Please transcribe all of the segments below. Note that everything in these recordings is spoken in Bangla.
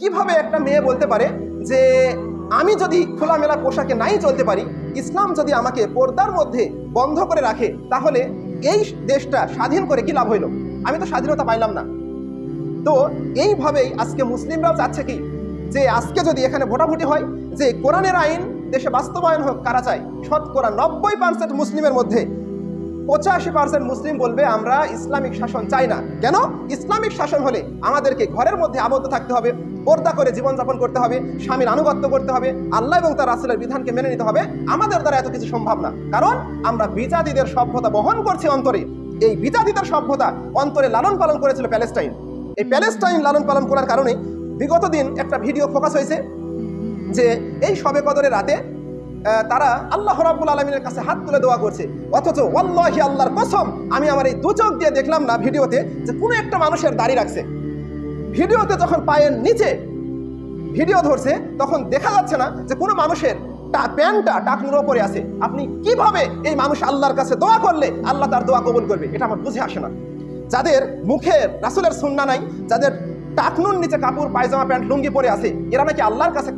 কিভাবে একটা মেয়ে বলতে পারে যে আমি যদি খোলামেলা পোশাকে নাই চলতে পারি, ইসলাম যদি আমাকে পর্দার মধ্যে বন্ধ করে রাখে, তাহলে এই দেশটা স্বাধীন করে কি লাভ হইল? আমি তো স্বাধীনতা পাইলাম না। তো এইভাবেই আজকে মুসলিমরাও চাচ্ছে কি যে আজকে যদি এখানে ভোটাভুটি হয় যে কোরআনের আইন দেশে বাস্তবায়ন হোক, কারা চায়? শতকরা 90% মুসলিমের মধ্যে 85% মুসলিম বলবে আমরা ইসলামিক শাসন চাই না। কেন? ইসলামিক শাসন হলে আমাদেরকে ঘরের মধ্যে আবদ্ধ থাকতে হবে, পর্দা করে জীবনযাপন করতে হবে, স্বামীর আনুগত্য করতে হবে, আল্লাহ এবং তার রাসূলের বিধানকে মেনে নিতে হবে। আমাদের দ্বারা এত কিছু সম্ভব না, কারণ আমরা বিজাতিদের সভ্যতা বহন করছি অন্তরে। এই বিজাতিদের সভ্যতা অন্তরে লালন পালন করেছিল প্যালেস্টাইন। এই প্যালেস্টাইন লালন পালন করার কারণে বিগত দিন একটা ভিডিও ফোকাস হয়েছে যে এই শবে কদরের রাতে তারা আল্লাহ রাব্বুল আলামিনের কাছে হাত তুলে দোয়া করছে, অথচ ওয়াল্লাহি আল্লাহর কসম আমি আমার এই দু চোখ দিয়ে দেখলাম না ভিডিওতে যে কোনো একটা মানুষের দাড়ি রাখছে। ভিডিওতে যখন পায়ের নিচে ভিডিও ধরছে তখন দেখা যাচ্ছে না যে কোনো মানুষের প্যান্টটা টাকনুর ওপরে আছে। আপনি কিভাবে এই মানুষ আল্লাহর কাছে দোয়া করলে আল্লাহ তার দোয়া কবুল করবে? এটা আমার বুঝে আসে না। যাদের মুখের রাসূলের সুন্নাহ নাই, যাদের টাকনুর নিচে কাপড় পায়জামা প্যান্ট লুঙ্গি পরে আছে, এরা নাকি আল্লাহর কাছে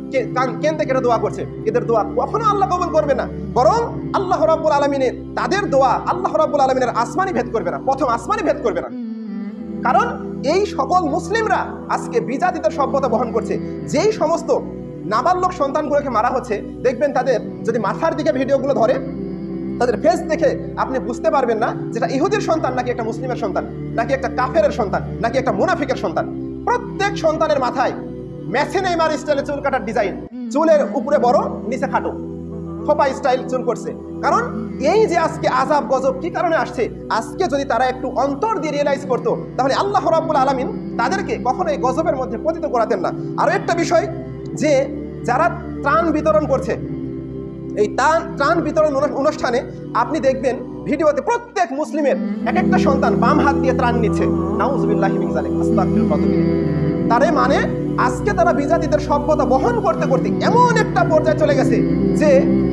কেন্দ্রে কেটে দোয়া করছে। এদের দোয়া কখনো আল্লাহ কবুল করবে না, বরং আল্লাহ রাব্বুল আলামিনের তাদের দোয়া আল্লাহ রাব্বুল আলামিনের আসমানি ভেদ করবে না, প্রথম আসমানি ভেদ করবে না। কারণ এই সকল মুসলিমরা আজকে বিজাতিদের সভ্যতা বহন করছে। যেই সমস্ত নাবালক সন্তানগুলোকে মারা হচ্ছে, দেখবেন তাদের যদি মাথার দিকে ভিডিওগুলো ধরে, তাদের ফেস দেখে আপনি বুঝতে পারবেন না যেটা ইহুদির সন্তান নাকি একটা মুসলিমের সন্তান, নাকি একটা কাফেরের সন্তান, নাকি একটা মুনাফিকের সন্তান। প্রত্যেক সন্তানের মাথায় মেসি নেইমার স্টাইলে চুল কাটার ডিজাইন, চুলের উপরে বড় নিচে খাটো খোপা স্টাইল চুল করছে। কারণ এই যে আজকে আযাব গজব কি কারণে আসছে, আজকে যদি তারা একটু অন্তর দিয়ে রিয়েলাইজ করতো, তাহলে আল্লাহ রাব্বুল আলামিন তাদেরকে কখনোই গজবের মধ্যে পতিত করাতেন না। আরো একটা বিষয় যে যারা ত্রাণ বিতরণ করছে, এই ত্রাণ বিতরণ অনুষ্ঠানে আপনি দেখবেন ভিডিওতে প্রত্যেক মুসলিমের এক একটা সন্তান বাম হাত দিয়ে ত্রাণ নিচ্ছে। নাউযুবিল্লাহি মিন যালিক, আস্তাগফিরুল্লাহ। তারে মানে আজকে তারা বিজাতিদের সভ্যতা বহন করতে করতে এমন একটা পর্যায়ে চলে গেছে যে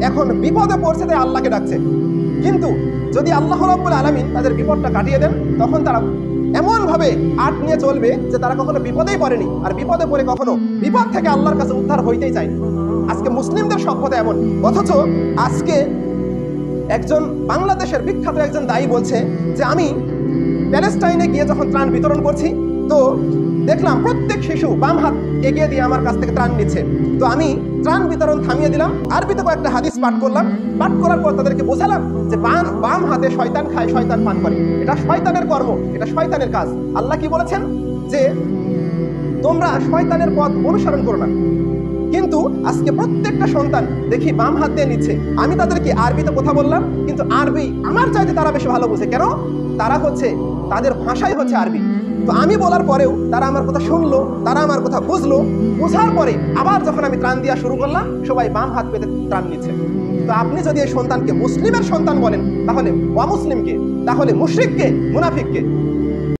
এখন বিপদে পড়ছে তাই আল্লাহকে ডাকছে। কিন্তু যদি আল্লাহ রাব্বুল আলামিন তাদের বিপদটা কাটিয়ে দেন, তখন তারা এমনভাবে আট নিয়ে চলবে যে তারা কখনো বিপদেই পড়েনি, আর বিপদে পড়ে কখনো বিপদ থেকে আল্লাহর কাছে উদ্ধার হইতেই চায়নি। আজকে মুসলিমদের সভ্যতা এমন। অথচ আজকে একজন বাংলাদেশের বিখ্যাত একজন দায়ী বলছে যে আমি প্যালেস্টাইনে গিয়ে যখন ত্রাণ বিতরণ করছি, তো দেখলাম প্রত্যেক শিশু বাম হাত এগিয়ে দিয়ে আমার কাছ থেকে ত্রাণ নিচ্ছে। তো আমি ত্রাণ বিতরণ থামিয়ে দিলাম, আরবিতে কয়েকটা হাদিস পাঠ করলাম। পাঠ করার পর তাদেরকে বোঝালাম যে বাম হাতে শয়তান খায়, শয়তান পান করে, এটা শয়তানের কর্ম, এটা শয়তানের কাজ। আল্লাহ কি বলেছেন যে তোমরা শয়তানের পথ অনুসরণ করো না। কিন্তু আজকে প্রত্যেকটা সন্তান দেখি বাম হাত দিয়ে নিচ্ছে। আমি তাদেরকে আরবিতে কথা বললাম, কিন্তু আরবি আমার চাইতে তারা বেশি ভালো বুঝে। কেন? তারা হচ্ছে তাদের ভাষাই হচ্ছে আরবি। তো আমি বলার পরেও তারা আমার কথা শুনলো, তারা আমার কথা বুঝলো। বোঝার পরে আবার যখন আমি ত্রাণ দেওয়া শুরু করলাম, সবাই বাম হাত পেতে ত্রাণ নিচ্ছে। তো আপনি যদি এই সন্তানকে মুসলিমের সন্তান বলেন, তাহলে অমুসলিমকে, তাহলে মুশরিককে, মুনাফিককে